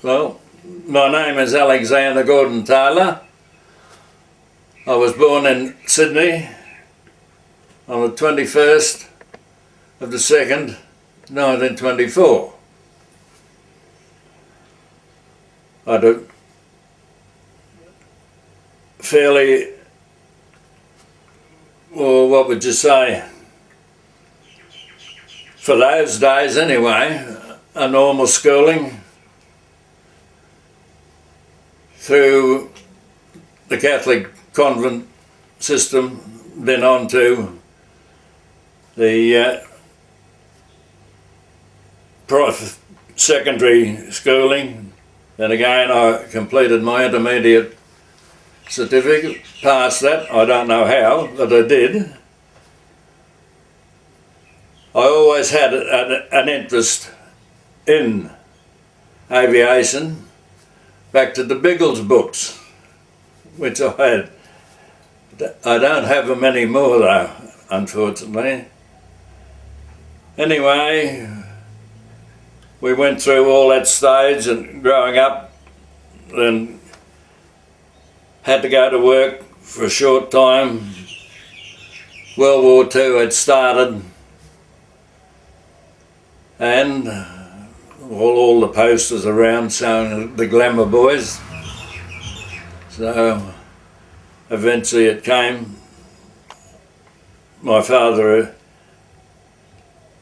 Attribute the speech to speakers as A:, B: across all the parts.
A: Well, my name is Alexander Gordon Taylor. I was born in Sydney on the 21st of the 2nd, 1924. I had a fairly, well, what would you say, for those days anyway, a normal schooling through the Catholic convent system, then on to the secondary schooling. Then again I completed my intermediate certificate, passed that. I don't know how, but I did. I always had an interest in aviation, back to the Biggles books, which I had. I don't have them anymore though, unfortunately. Anyway, we went through all that stage and growing up, then had to go to work for a short time. World War II had started, and all the posters around showing the glamour boys. So eventually it came. My father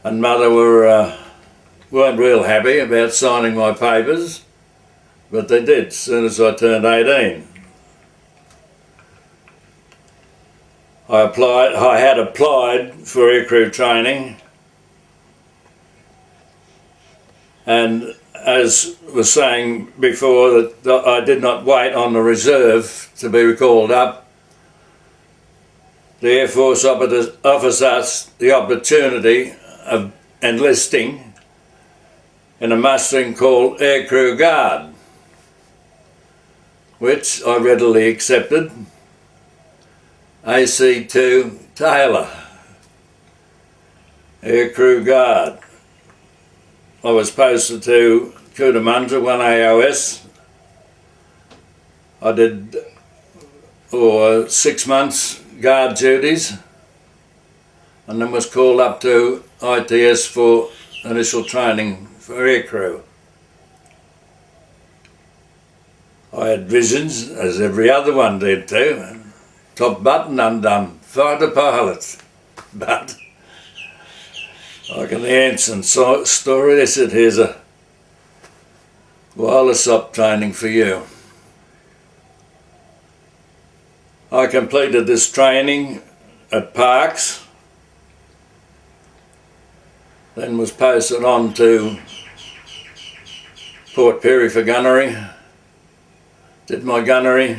A: and mother weren't real happy about signing my papers, but they did as soon as I turned 18. I had applied for aircrew training, and as was saying before, that I did not wait on the reserve to be called up. The Air Force offers us the opportunity of enlisting in a mustering called Aircrew Guard, which I readily accepted. AC2 Taylor, Aircrew Guard. I was posted to Cootamundra 1 AOS. I did 6 months guard duties, and then was called up to ITS for initial training for aircrew. I had visions, as every other one did too. Top button undone, fighter pilots. But like in the Anson story, they said, here's a wireless op training for you. I completed this training at Parkes, then was posted on to Port Pirie for gunnery. Did my gunnery.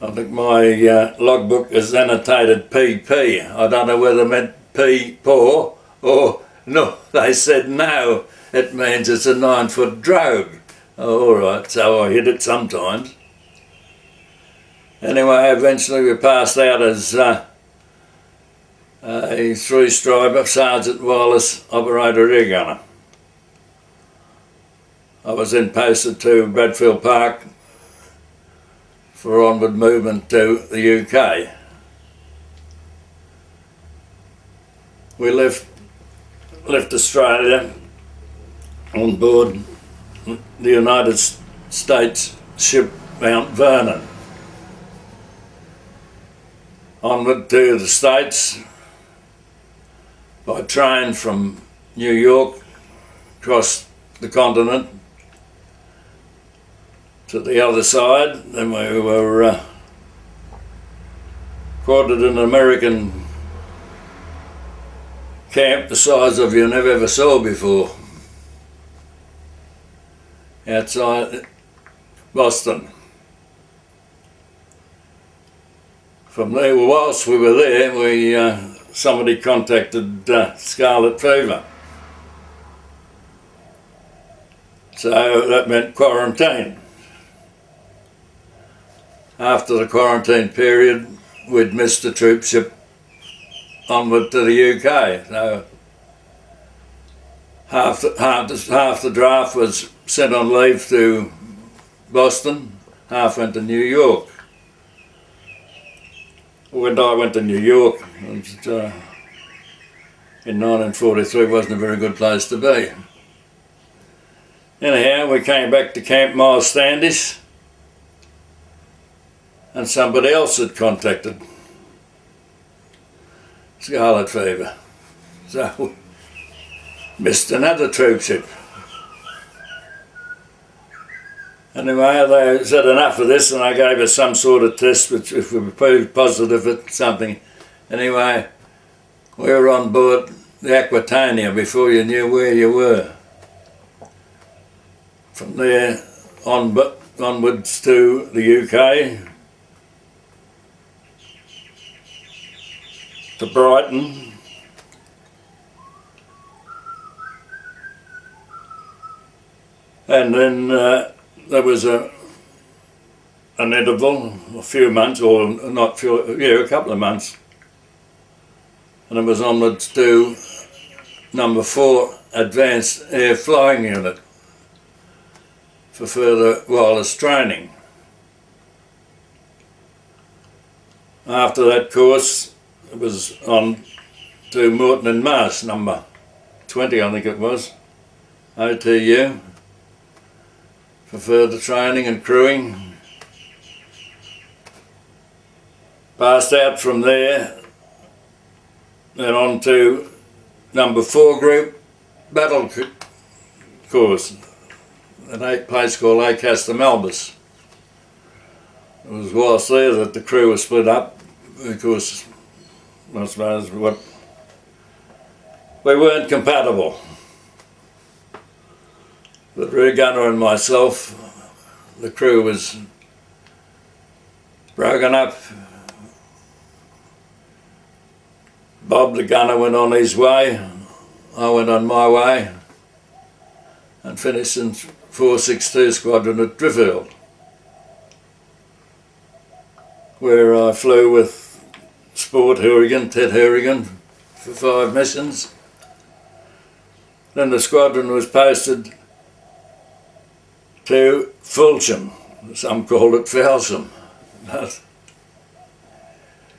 A: I think my logbook is annotated PP. I don't know whether it meant P poor or no. They said no, it means it's a 9-foot drogue. Oh, all right, so I hit it sometimes. Anyway, eventually we passed out as a 3-striper Sergeant Wireless Operator Air Gunner. I was then posted to Bradfield Park for onward movement to the UK. We left Australia on board the United States ship Mount Vernon. Onward to the States by train from New York, across the continent to the other side. Then we were quartered in an American camp the size of you never ever saw before, outside Boston. From there, whilst we were there, somebody contacted scarlet fever. So that meant quarantine. After the quarantine period, we'd missed the troop ship onward to the UK. So half the draft was sent on leave to Boston, half went to New York. When I went to New York, in 1943, wasn't a very good place to be. Anyhow, we came back to Camp Miles Standish, and somebody else had contacted scarlet fever. So we missed another troop ship. Anyway, they said enough of this, and they gave us some sort of test, which if we proved positive at something. Anyway, we were on board the Aquitania before you knew where you were. From there onwards to the UK, to Brighton, and then there was an interval, a few months, or not few, yeah, a couple of months, and it was onwards to number 4 Advanced Air Flying Unit for further wireless training. After that course, it was on to Moreton and Marsh, number 20 I think it was, OTU, for further training and crewing. Passed out from there, then on to number 4 group battle course at a place called Acaster Malbus. It was whilst there that the crew was split up because I suppose we weren't compatible. But rear gunner and myself, the crew was broken up. Bob the gunner went on his way, I went on my way, and finished in 462 Squadron at Driffield, where I flew with Sport Hourigan, Ted Hourigan, for 5 missions. Then the squadron was posted to Fulsham, some called it Felsham, but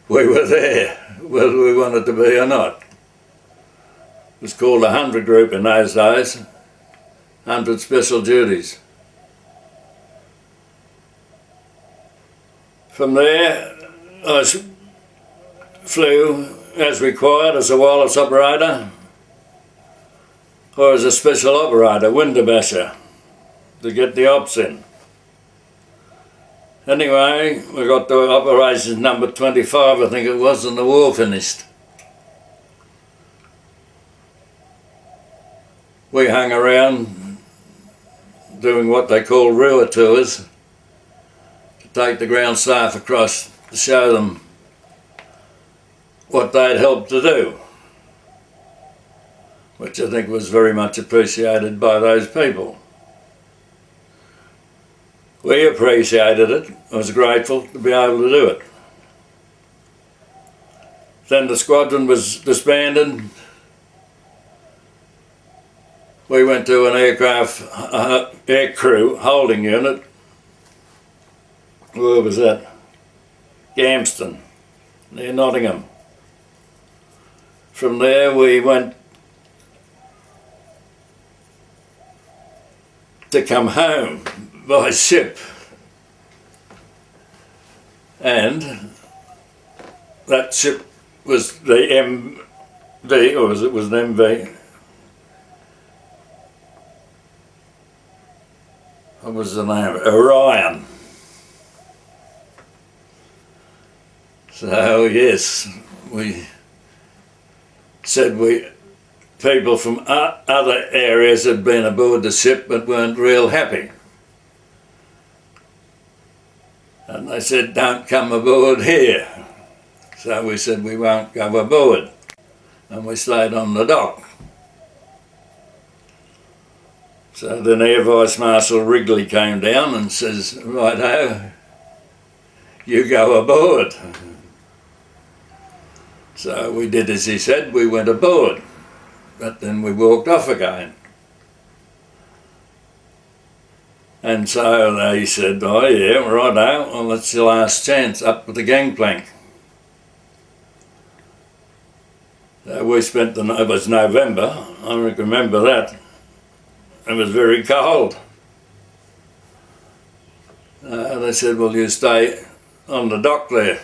A: we were there, whether we wanted to be or not. It was called a 100 group in those days, 100 special duties. From there, I flew as required as a wireless operator or as a special operator, window basher, to get the ops in. Anyway, we got to operations number 25, I think it was, and the war finished. We hung around doing what they call RAAF tours, to take the ground staff across to show them what they'd helped to do, which I think was very much appreciated by those people. We appreciated it. I was grateful to be able to do it. Then the squadron was disbanded. We went to an air crew holding unit. Where was that? Gamston, near Nottingham. From there we went to come home by ship, and that ship was the MV, or it was an MV. What was the name? Orion. So yes, we said people from other areas had been aboard the ship but weren't real happy. And they said, don't come aboard here. So we said we won't go aboard. And we stayed on the dock. So then Air Vice Marshal Wrigley came down and says, righto, you go aboard. So we did as he said, we went aboard. But then we walked off again. And so they said, oh yeah, righto, well that's your last chance, up with the gangplank. So we spent it was November, I remember that. It was very cold. They said, well, you stay on the dock there.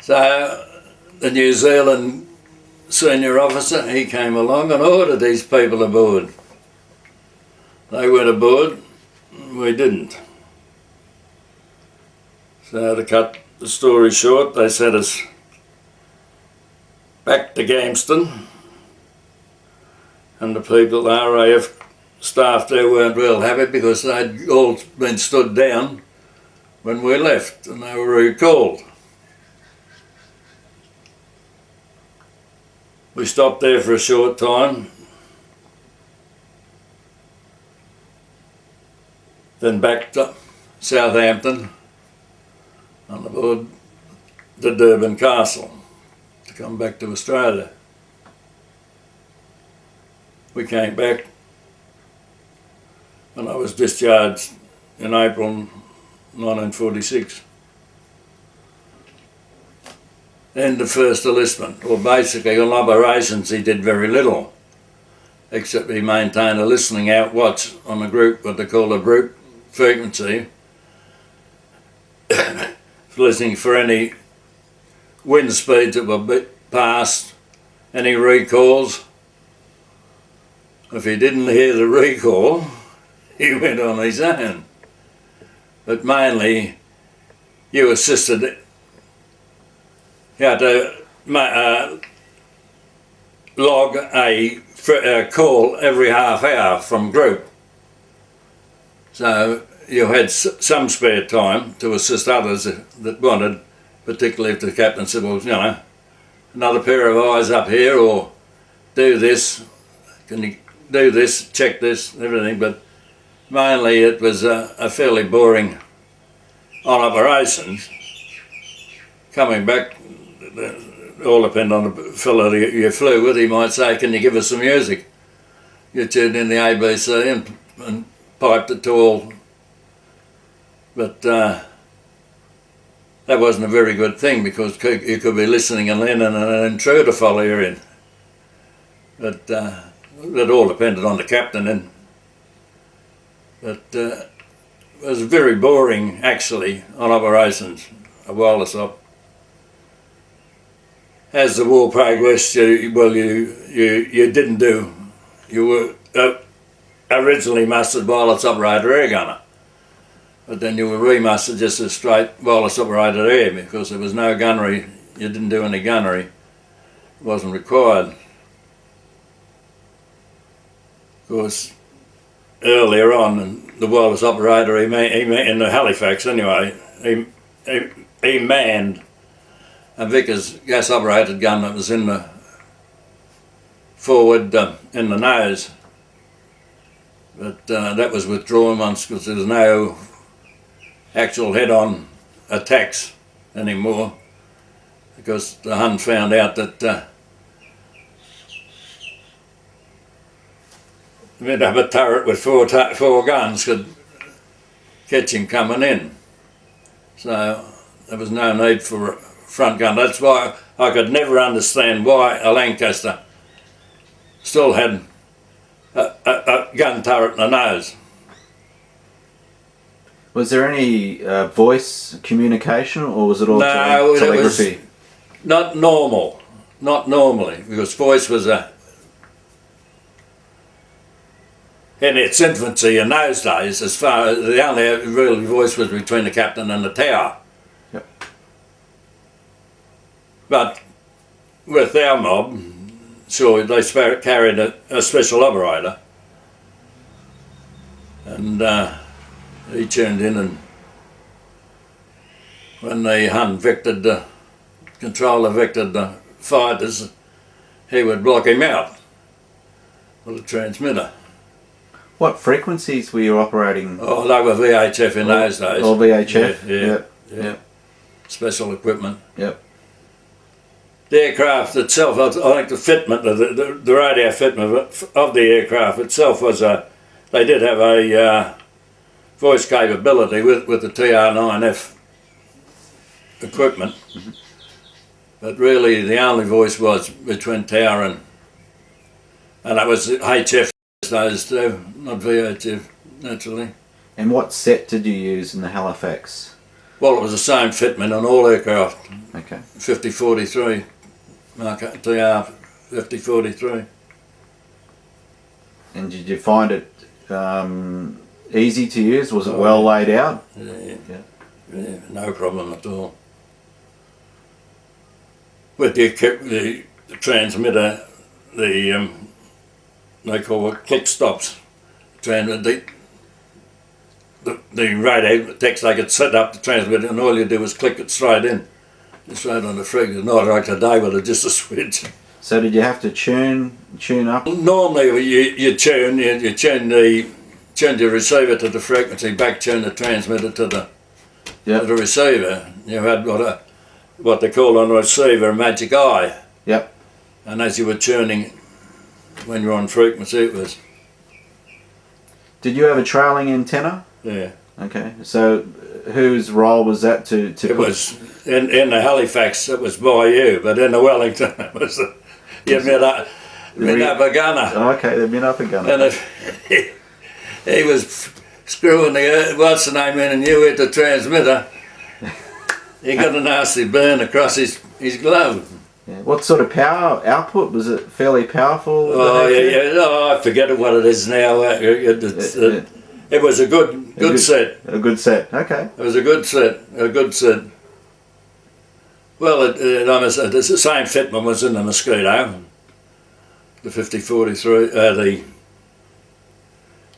A: So the New Zealand senior officer, he came along and ordered these people aboard. They went aboard, we didn't. So to cut the story short, they sent us back to Gamston, and the people, the RAAF staff there weren't real happy because they'd all been stood down when we left and they were recalled. We stopped there for a short time, then back to Southampton on aboard the Durban Castle to come back to Australia. We came back and I was discharged in April 1946. Then the first enlistment. Well, basically on operations he did very little, except he maintained a listening out watch on a group, what they call a group frequency, listening for any wind speeds that were past, any recalls. If he didn't hear the recall, he went on his own. But mainly, you assisted, you had to log a call every half hour from group. So you had some spare time to assist others that wanted, particularly if the captain said, well, you know, another pair of eyes up here, or do this, can you do this, check this, everything. But mainly it was a fairly boring on operations. Coming back, it all depended on the fellow you flew with. He might say, can you give us some music? You tuned in the ABC and piped it to all. But that wasn't a very good thing because you could be listening and then an intruder follow you in. But it all depended on the captain then. But it was very boring actually on operations, a wireless op. As the war progressed, you didn't do, you were originally mustered wireless operator air gunner, but then you were remastered just a straight wireless operator air because there was no gunnery, you didn't do any gunnery, it wasn't required. Of course, earlier on, the wireless operator, he in the Halifax anyway, he manned a Vickers gas operated gun that was in the forward in the nose, but that was withdrawn once because there was no actual head-on attacks anymore, because the Hun found out that we'd have a turret with four guns could catch him coming in, so there was no need for a front gun. That's why I could never understand why a Lancaster still had a gun turret in the nose.
B: Was there any voice communication, or was it all telegraphy?
A: It was not normal, not normally, because voice was in its infancy in those days. As far as the only real voice was between the captain and the tower.
B: Yep. But
A: with our mob, sure, they carried a special operator, and he tuned in, and when the Hun vectored the controller vectored the fighters, he would block him out with a transmitter.
B: What frequencies were you operating?
A: Oh, they were VHF in those days.
B: Or VHF?
A: Yeah. Special equipment.
B: Yep.
A: the aircraft itself, I think the fitment, the radio fitment of the aircraft itself was they did have a voice capability with the TR9F equipment, but really the only voice was between tower and that was HF those two, not VHF, naturally. And
B: what set did you use in the Halifax?
A: Well, it was the same fitment on all aircraft.
B: Okay.
A: 5043, TR 5043.
B: And did you find it easy to use? Was it well laid out?
A: Yeah, no problem at all. With the transmitter, they call it click stops. The radio text, they could set up the transmitter and all you do was click it straight in. Straight on the frequency, not like today with just a switch.
B: So did you have to tune up?
A: Normally you tune your receiver to the frequency, back tune the transmitter to the receiver. You had what they call on the receiver a magic eye.
B: Yep.
A: And as you were tuning when you're on frequency, it was.
B: Did you have a trailing antenna?
A: Yeah.
B: Okay. So whose role was that to
A: it was in the Halifax, it was by you, but in the Wellington it was you met up a gunner.
B: Okay, they'd been up a gunner.
A: And he was screwing the what's the name in and you hit the transmitter. He got a nasty burn across his glove.
B: Yeah. What sort of power output? Was it fairly powerful?
A: Oh yeah. Oh, I forget what it is now. It was a good set.
B: A good set. Okay.
A: It was a good set. Well, the same fitment was in the Mosquito, the 5043, the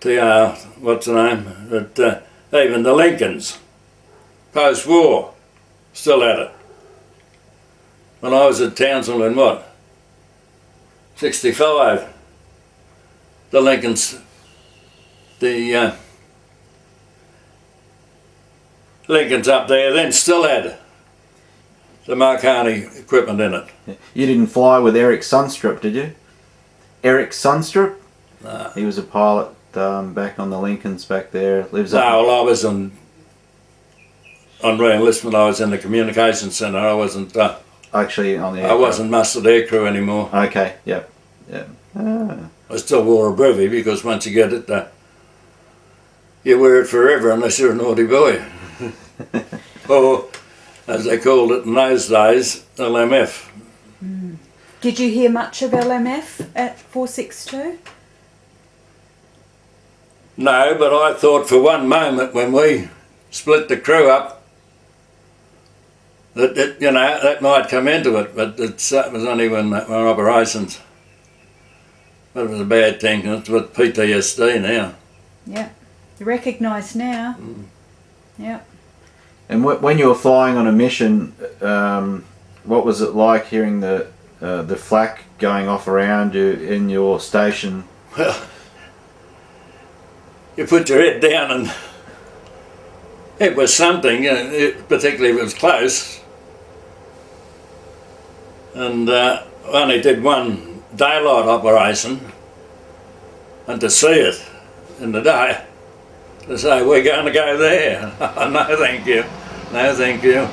A: TR, what's the name? But even the Lincolns, post-war, still had it. When I was at Townsville in what? 65, the Lincolns, the Lincolns up there then still had the Marconi equipment in it.
B: You didn't fly with Eric Sunstrup, did you? Eric Sunstrup?
A: No.
B: He was a pilot back on the Lincolns back there. Lives up.
A: No, well, I was on re-enlistment. I was in the communications centre. I wasn't.
B: Actually, on the.
A: I wasn't mustered aircrew anymore.
B: Okay. Yep.
A: I still wore a brevy because once you get it, you wear it forever unless you're a naughty boy. Or, as they called it in those days, LMF.
C: Mm. Did you hear much of LMF at 462?
A: No, but I thought for one moment when we split the crew up that that might come into it, but it was only when operations. But it was a bad thing. It's with PTSD now.
C: Yeah, you recognise now.
A: Mm.
C: Yeah.
B: And when you were flying on a mission, what was it like hearing the flak going off around you in your station?
A: Well, you put your head down and it was something, particularly if it was close. And I only did one daylight operation, and to see it in the day, to say, we're going to go there. No, thank you. No, thank you.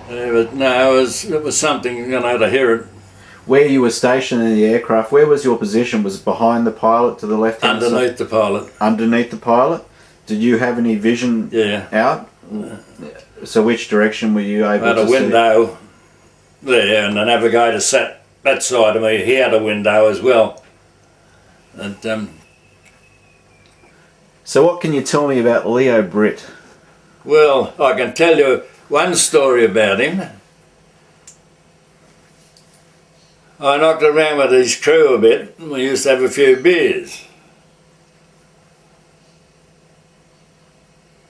A: But no, it was something, to hear it.
B: Where you were stationed in the aircraft, where was your position? Was it behind the pilot to the left hand side?
A: Underneath the pilot.
B: Underneath the pilot? Did you have any vision out? So which direction were you able to see?
A: I had a window there, and the navigator sat that side of me. He had a window as well. And,
B: so what can you tell me about Leo Britt?
A: Well, I can tell you one story about him. I knocked around with his crew a bit, and we used to have a few beers.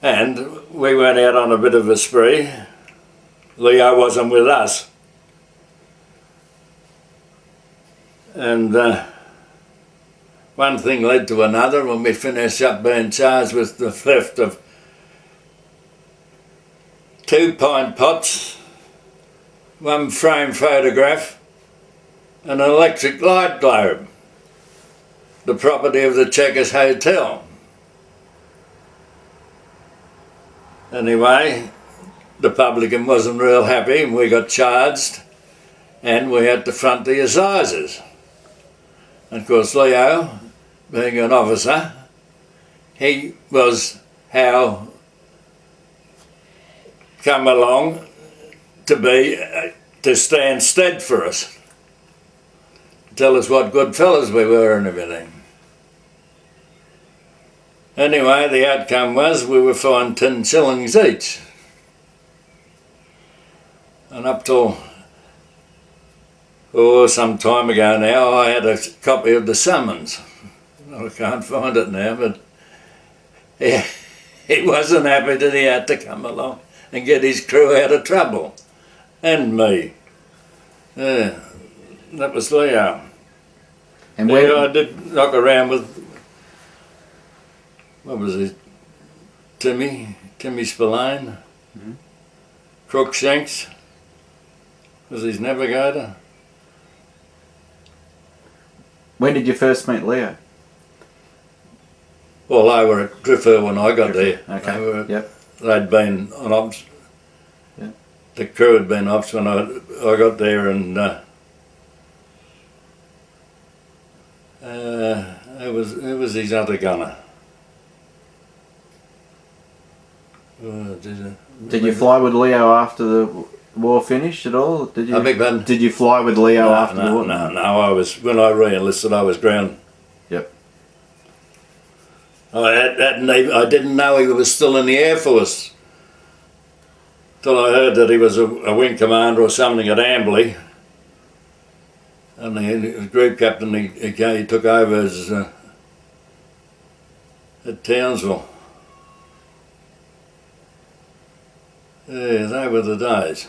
A: And we went out on a bit of a spree. Leo wasn't with us. And one thing led to another when we finished up being charged with the theft of 2 pint pots one frame photograph, and an electric light globe, the property of the Checkers Hotel. Anyway, the publican wasn't real happy and we got charged and we had to front the assizes. And of course Leo, being an officer, he was how come along to stand stead for us, tell us what good fellas we were and everything. Anyway, the outcome was we were fined 10 shillings each. And up till some time ago now, I had a copy of the summons. I can't find it now, but he wasn't happy that he had to come along and get his crew out of trouble. And me. Yeah, that was Leo.
B: And where,
A: I did knock around with, what was it, Timmy Spillane, Crookshanks was his navigator.
B: when did you first meet Leo?
A: Well, they were at Driffer when I got there.
B: Okay. Yep.
A: They'd been on ops.
B: Yeah.
A: The crew had been ops when I got there, and it was his other gunner.
B: Did you fly with Leo after the war finished at all? Did you?
A: I beg pardon?
B: Did you fly with Leo after the war?
A: No. I was, when I re-enlisted, I was ground.
B: Yep.
A: I didn't know he was still in the Air Force till I heard that he was a wing commander or something at Amberley, and the group captain he took over as at Townsville. Yeah, they were the days.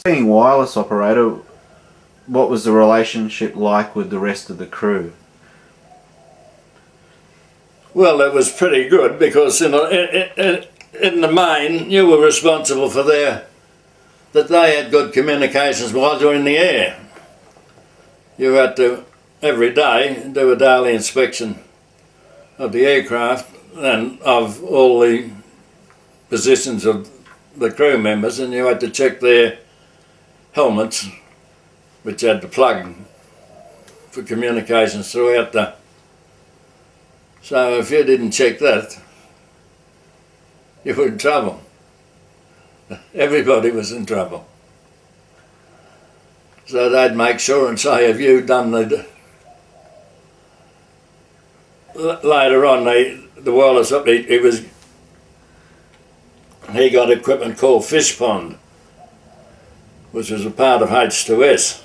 B: Being wireless operator, what was the relationship like with the rest of the crew?
A: Well, it was pretty good because in the main you were responsible for that they had good communications while you were in the air. You had to every day do a daily inspection of the aircraft and of all the positions of the crew members, and you had to check their helmets, which had the plug for communications throughout the. So if you didn't check that, you were in trouble. Everybody was in trouble. So they'd make sure and say, have you done the. Later on, the wireless up, he got equipment called Fish Pond, which was a part of H2S,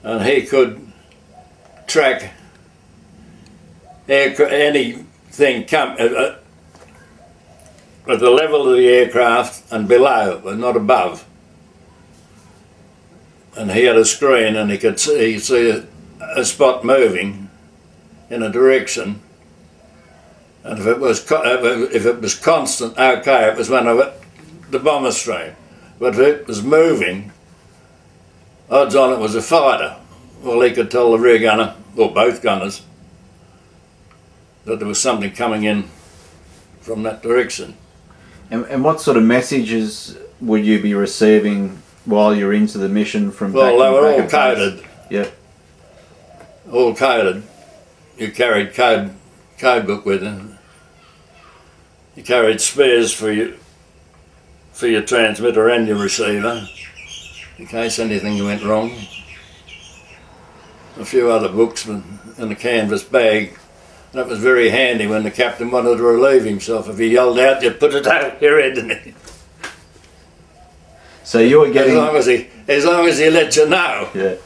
A: and he could track anything come at the level of the aircraft and below, but not above. And he had a screen, and he could see a spot moving in a direction. And if it was constant, okay, it was one of the bomber stream. But if it was moving, odds on it was a fighter. Well, he could tell the rear gunner, or both gunners, that there was something coming in from that direction.
B: And what sort of messages would you be receiving while you're into the mission from?
A: Well, they were all coded.
B: Yep.
A: All coded. You carried code book with you. You carried spares for your transmitter and your receiver, in case anything went wrong. A few other books in a canvas bag. That was very handy when the captain wanted to relieve himself. If he yelled out, you put it over your head, didn't he?
B: So you were getting
A: as long as he let you know.
B: Yeah.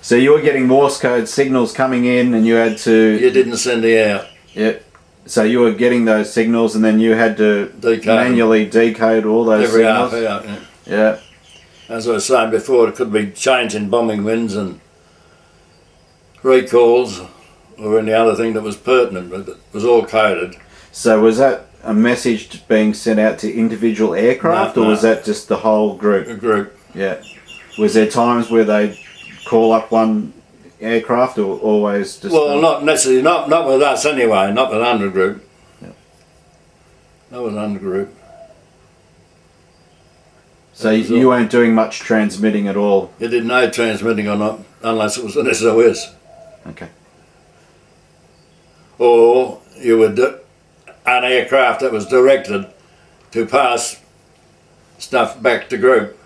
B: So you were getting Morse code signals coming in, and you had to.
A: You didn't send it out.
B: Yep. So you were getting those signals, and then you had to manually decode all those
A: every
B: signals.
A: Every half hour.
B: Yeah.
A: As I was saying before, it could be changing bombing winds and recalls, or any other thing that was pertinent, but it was all coded.
B: So was that a message being sent out to individual aircraft, or was that just the whole group?
A: A group.
B: Yeah. Was there times where they call up one aircraft, or always just?
A: Well, not necessarily. Not with us anyway. Not with under group.
B: Yeah.
A: Not with under group.
B: So you weren't doing much transmitting at all?
A: You didn't know transmitting or not, unless it was an SOS.
B: Okay.
A: Or you would do an aircraft that was directed to pass stuff back to group.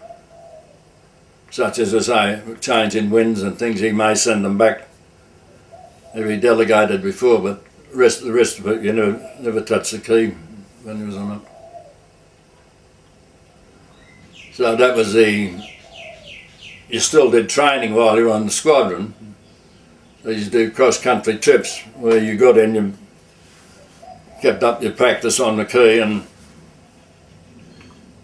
A: Such as I say, change in winds and things, he may send them back. They'd be delegated before, but the rest of it, you never touched the key when he was on it. So that was you still did training while you were on the squadron. So you do cross-country trips where you got in, you kept up your practice on the key and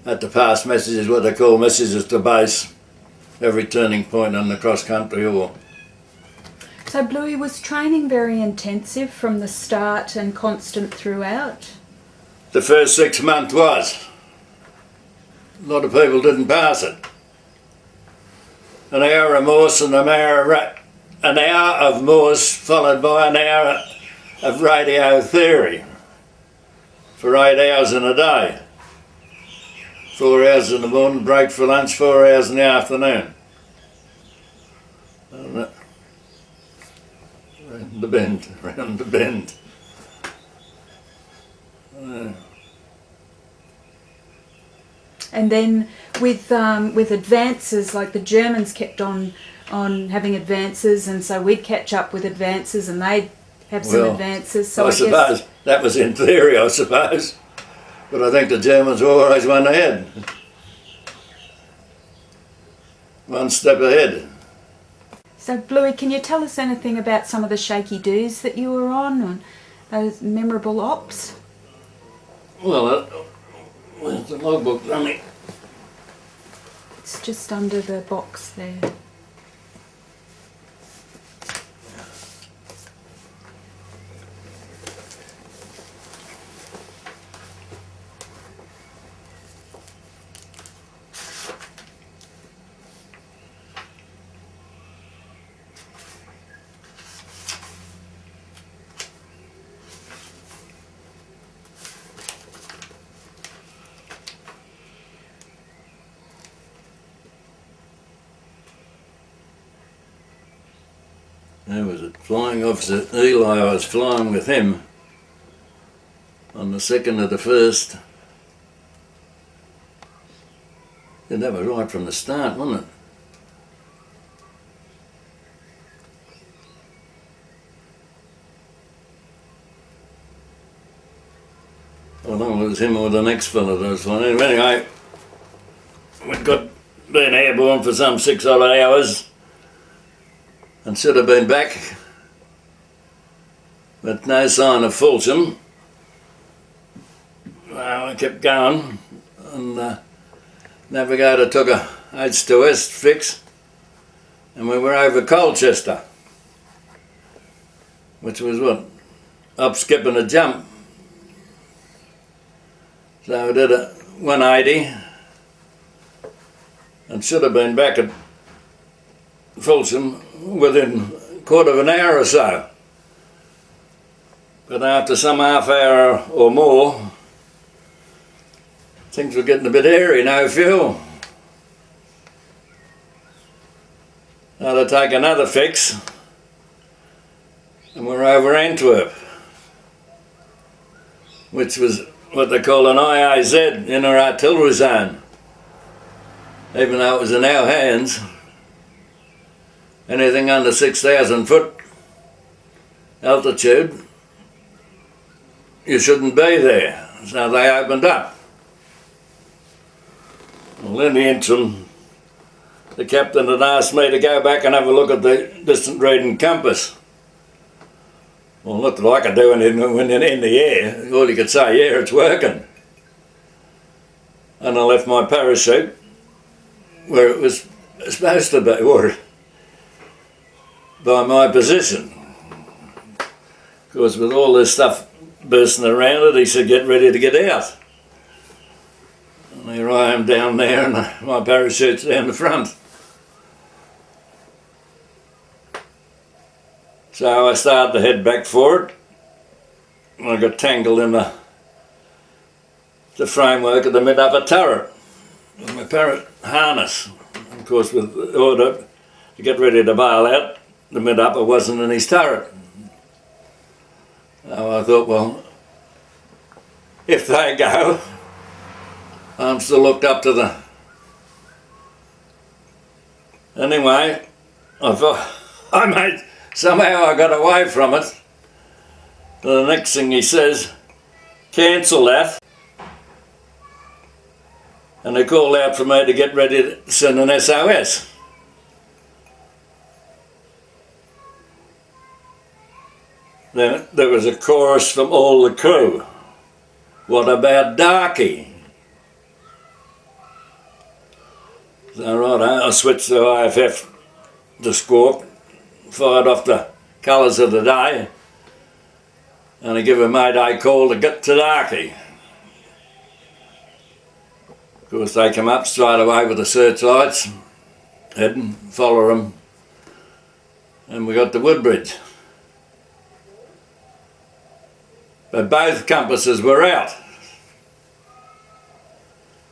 A: had to pass messages, what they call messages to base, every turning point on the cross-country or.
C: So Bluey, was training very intensive from the start and constant throughout?
A: The first 6 months was. A lot of people didn't pass it. An hour of Morse and an hour of Morse followed by an hour of radio theory for 8 hours in a day. 4 hours in the morning, break for lunch, 4 hours in the afternoon. Round the bend, round the bend.
C: And then with advances, like the Germans kept on having advances, and so we'd catch up with advances, and they'd have some advances. So
A: I suppose that was in theory, I suppose, but I think the Germans were always one ahead, one step ahead.
C: So Bluey, can you tell us anything about some of the shaky doos that you were on, and those memorable ops?
A: Well, where's the logbook, Ronnie?
C: It's just under the box there.
A: There was a flying officer, Eli, I was flying with him on the 2nd of the 1st. And that was right from the start, wasn't it? I don't know if it was him or the next fellow that was flying. Anyway, we'd been airborne for some 6 odd hours and should have been back, but no sign of Fulsham. Well, I kept going, and navigator took a H2S fix, and we were over Colchester, which was what, up, skip and a jump. So we did a 180 and should have been back at Fulsham within a quarter of an hour or so. But after some half hour or more, things were getting a bit hairy, no fuel. I had to take another fix, and we're over Antwerp, which was what they call an IAZ, inner artillery zone. Even though it was in our hands, anything under 6,000 foot altitude, you shouldn't be there. So they opened up. Well, in the interim, the captain had asked me to go back and have a look at the distant reading compass. Well, not that I could do anything when you're in the air. All you could say, yeah, it's working. And I left my parachute where it was supposed to be, or by my position. Because with all this stuff bursting around it. He said, get ready to get out. And here I am down there and my parachute's down the front. So I started to head back for it. And I got tangled in the framework of the mid-upper turret with my parrot harness. Of course, with the order to get ready to bail out, the mid-upper wasn't in his turret. So I thought, well, if they go, I'm still looked up to the... Anyway, I thought, somehow I got away from it. The next thing he says, cancel that. And they called out for me to get ready to send an SOS. Then there was a chorus from all the crew. What about Darky? So right, I switched to IFF to squawk, fired off the colours of the day, and I give a mayday call to get to Darky. Of course, they come up straight away with the searchlights, heading, follow them, and we got to Woodbridge. But both compasses were out,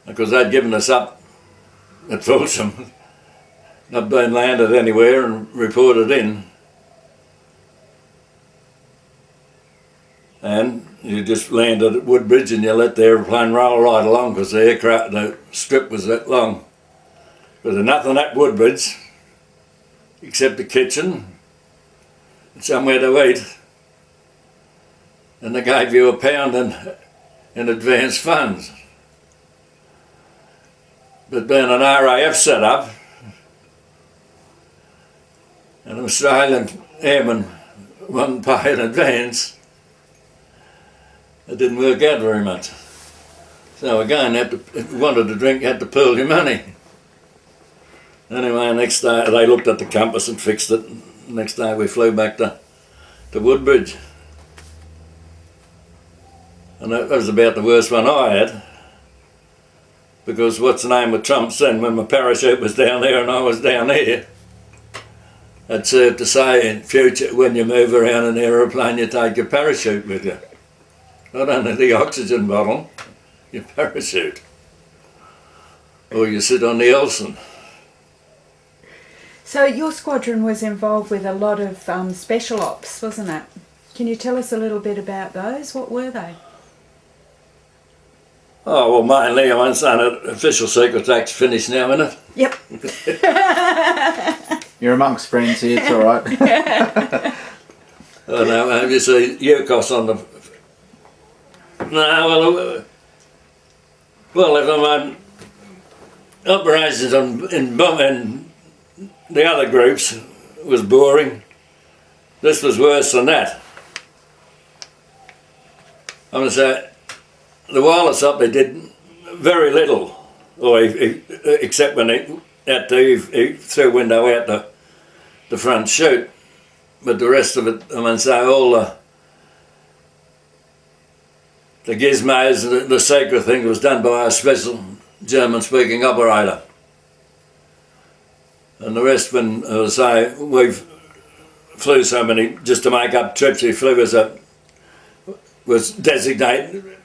A: because they'd given us up at Fulsham, not been landed anywhere and reported in. And you just landed at Woodbridge and you let the aeroplane roll right along because the strip was that long. But there's nothing at Woodbridge except the kitchen and somewhere to eat. And they gave you £1 in advance funds. But being an RAAF set up, an Australian airman wasn't paid in advance, it didn't work out very much. So again, if you wanted to drink, you had to pool your money. Anyway, next day they looked at the compass and fixed it. Next day we flew back to Woodbridge. And that was about the worst one I had. Because what's the name with Trump then, when my parachute was down there and I was down here, it served to say in future when you move around an aeroplane you take your parachute with you. Not only the oxygen bottle, your parachute. Or you sit on the Elson.
C: So your squadron was involved with a lot of special ops, wasn't it? Can you tell us a little bit about those? What were they?
A: Oh, well, mainly I understand that official secret act's finished now, isn't it?
C: Yep.
B: You're amongst friends here, it's all right.
A: Oh no, have you seen UCOS on the... No, well, if I'm on operations in the other groups was boring. This was worse than that. I'm going to say, the wireless up, they did very little, or except when he had to, he threw a window out the front chute. But the rest of it, I'm going to say, all the gizmos, the secret thing was done by a special German-speaking operator. And the rest, when I say we flew so many just to make up trips, he flew was designated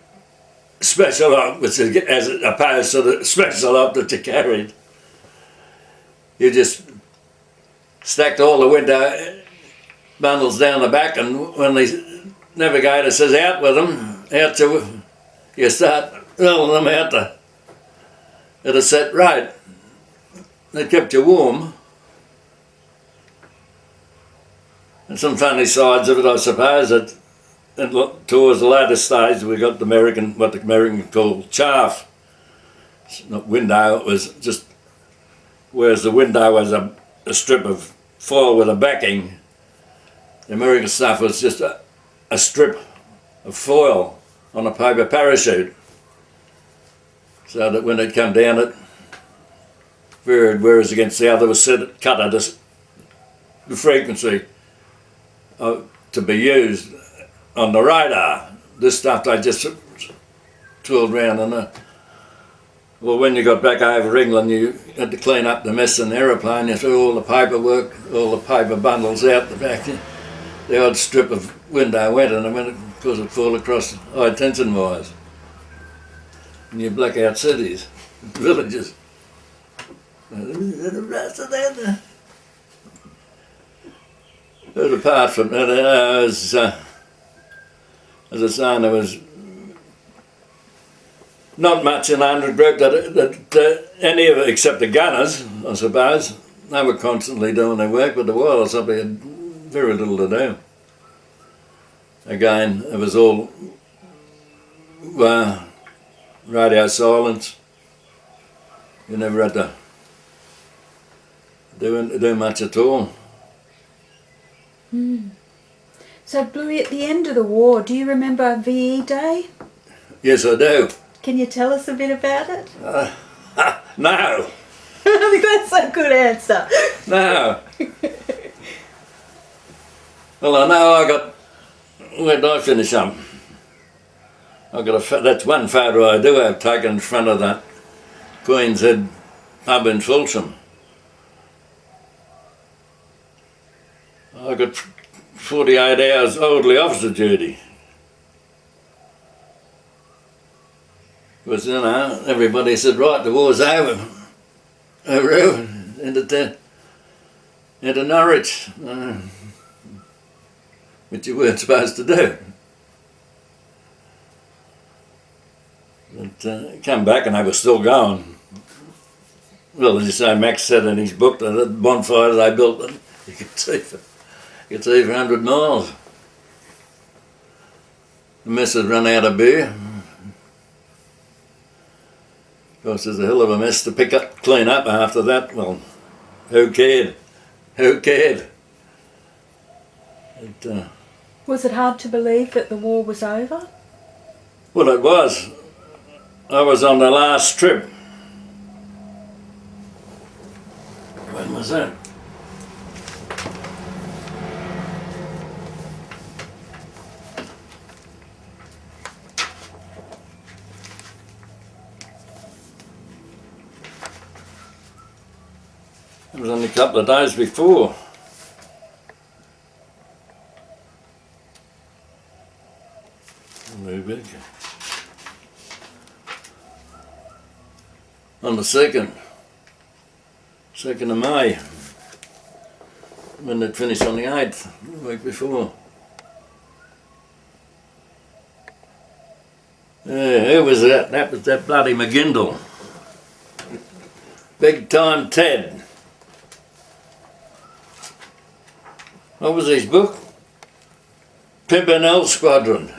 A: special op, which is, as opposed to the special op that you carried. You just stacked all the window bundles down the back, and when the navigator says out with them, you start rolling them out at a set rate. It kept you warm. And some funny sides of it, I suppose, that towards the latter stage we got what the American called chaff. It's not window, it was just, whereas the window was a strip of foil with a backing, the American stuff was just a strip of foil on a paper parachute. So that when it come down it varied, whereas against the other was cut at the frequency to be used on the radar, this stuff they just twirled round and well, when you got back over England, you had to clean up the mess in the aeroplane. You threw all the paperwork, all the paper bundles out the back. The odd strip of window went in a minute because it fall across high tension wires. And you black out cities, villages. But apart from that, as I was saying, there was not much in the 100 group that any of it, except the gunners, I suppose, they were constantly doing their work, but the wireless up there had very little to do. Again, it was all radio silence. You never had to do much at all.
C: So, Bluey, at the end of the war, do you remember VE Day?
A: Yes, I do.
C: Can you tell us a bit about it?
A: No.
C: I think that's a good answer.
A: No. Well, I know where did I finish up? I got that's one photo I do have taken in front of that Queen's Head pub in Fulsham. I got 48 hours orderly officer duty. Because, you know, everybody said, right, the war's over. Over into Norwich. Which you weren't supposed to do. But come back and they were still going. Well, as you say, Max said in his book that the bonfire they built, you could see for 100 miles. The mess had run out of beer. Of course, there's a hell of a mess to clean up after that. Well, who cared? Who cared?
C: Was it hard to believe that the war was over?
A: Well, it was. I was on the last trip. When was that? It was only a couple of days before. On the 2nd of May, when it finished on the 8th, the week before. Who was that? That was that bloody McGindle. Big time Ted. What was his book? Pimpernel Squadron.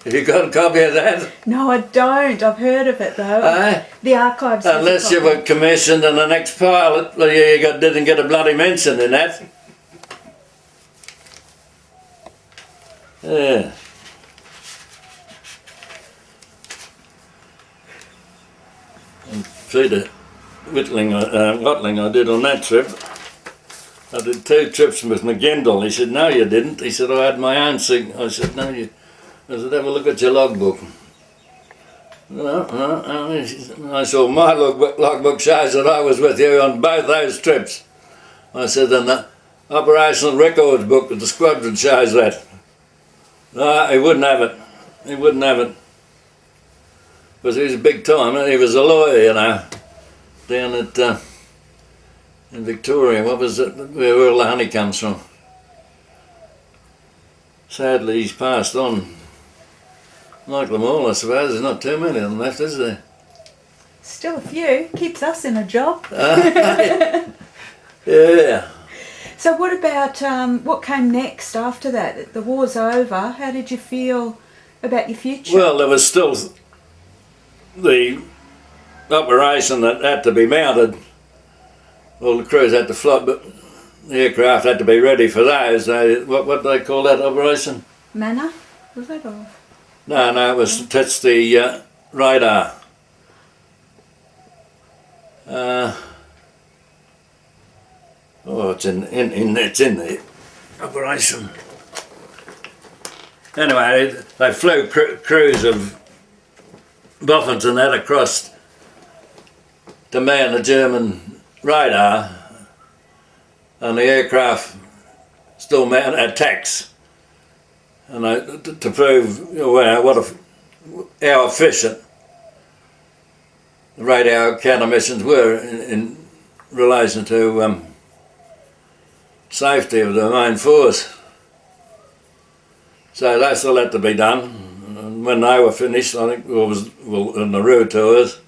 A: Have you got a copy of that?
C: No, I don't. I've heard of it though. The archives.
A: Unless you were commissioned and the next pilot, well, you didn't get a bloody mention in that. Yeah. And Peter Watling I did on that trip. I did 2 trips with McGindle. He said, no you didn't. He said, I had my own sig. I said, no you... I said, have a look at your logbook. I saw my logbook shows that I was with you on both those trips. I said, and the operational records book of the squadron shows that. No, he wouldn't have it. He wouldn't have it. Because he was a big time. He was a lawyer, you know, down at in Victoria. What was it? Where all the honey comes from. Sadly, he's passed on. Like them all, I suppose. There's not too many of them left, is there?
C: Still a few. Keeps us in a job.
A: Yeah.
C: So what about, what came next after that? The war's over. How did you feel about your future?
A: Well, there was still the operation that had to be mounted. All the crews had to fly, but the aircraft had to be ready for those. What do they call that operation?
C: Manor? Was that all?
A: No, it was test the radar. It's in the operation. Anyway, they flew crews of boffins and that across to man the German radar, and the aircraft still mounted attacks, and to prove how efficient the radio countermissions were in relation to safety of the main force. So they still had to be done, and when they were finished, I think it was in the RAAF tours,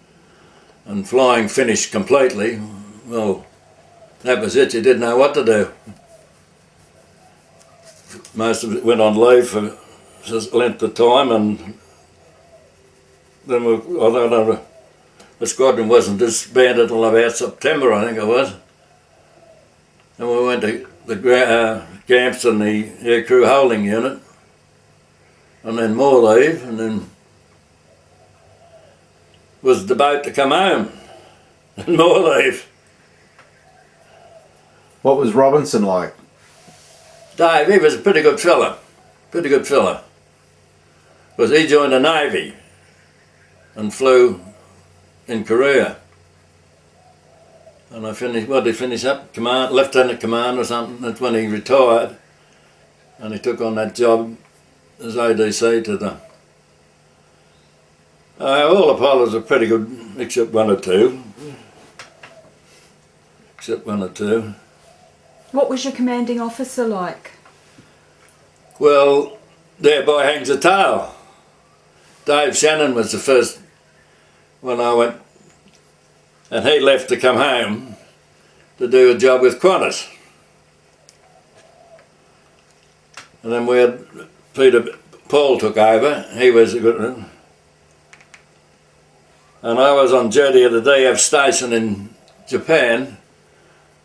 A: and flying finished completely, well, that was it. You didn't know what to do. Most of it went on leave for a length of time, and then I don't know, the squadron wasn't disbanded until about September, I think it was. And we went to the camps and the aircrew holding unit, and then more leave, and then was the boat to come home, and more leave.
B: What was Robinson like?
A: Dave, he was a pretty good fella, because he joined the Navy and flew in Korea. And he finish up? Lieutenant Command or something. That's when he retired, and he took on that job as ADC to the... all the pilots are pretty good, except one or two.
C: What was your commanding officer like?
A: Well, thereby hangs a tale. Dave Shannon was the first when I went, and he left to come home to do a job with Qantas. And then we had Paul took over. He was a good one. And I was on duty at the DF station in Japan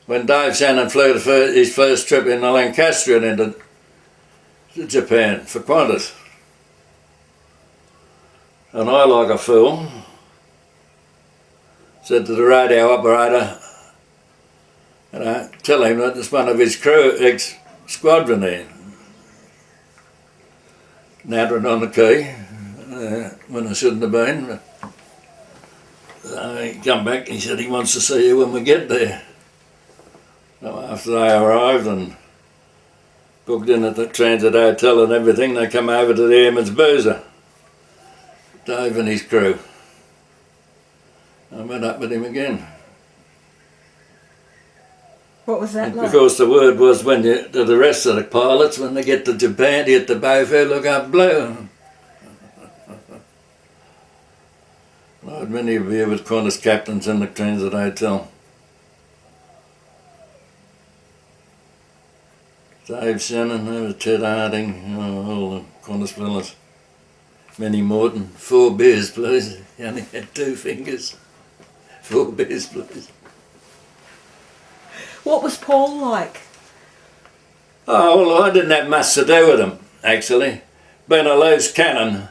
A: when Dave Shannon flew his first trip in the Lancastrian into Japan for Qantas. And I, like a fool, said to the radio operator, tell him that it's one of his crew, ex-squadron there. Nattering on the key when I shouldn't have been. He come back, he said he wants to see you when we get there. So after they arrived and booked in at the Transit Hotel and everything, they come over to the Airman's Boozer, Dave and his crew. I went up with him again.
C: What was that like?
A: Because the word was to the rest of the pilots, when they get to Japan, to hit the Beaufort, look up blue. I had many of you with Qantas captains in the Transit Hotel. Dave Shannon, there was Ted Harding, all the Qantas fellas. Minnie Morton, 4 beers please. He only had 2 fingers. 4 beers please.
C: What was Paul like?
A: Oh, well, I didn't have much to do with him, actually. Being a loose cannon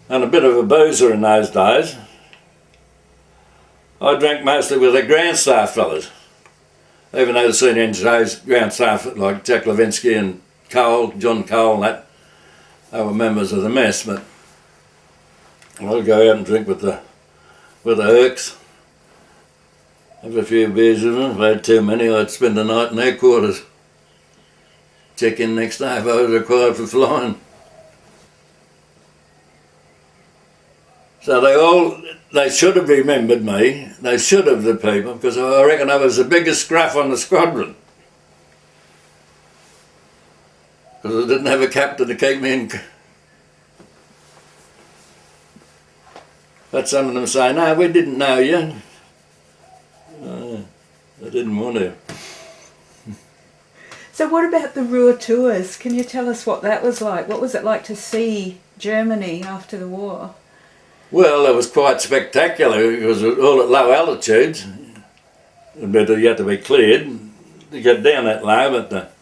A: and a bit of a boozer in those days, I drank mostly with the ground staff fellas. Even though the senior engineers, ground staff like Jack Levinsky and John Cole and that, they were members of the mess, but I'd go out and drink with the Irks. Have a few beers with them. If I had too many, I'd spend the night in their quarters. Check in next day if I was required for flying. So they should have remembered me. They should have, the people, because I reckon I was the biggest scruff on the squadron. Because I didn't have a captain to keep me in. But some of them say, no, we didn't know you. I didn't want to.
C: So what about the RAAF tours? Can you tell us what that was like? What was it like to see Germany after the war?
A: Well, it was quite spectacular. It was all at low altitudes. But you had to be cleared to get down that low. But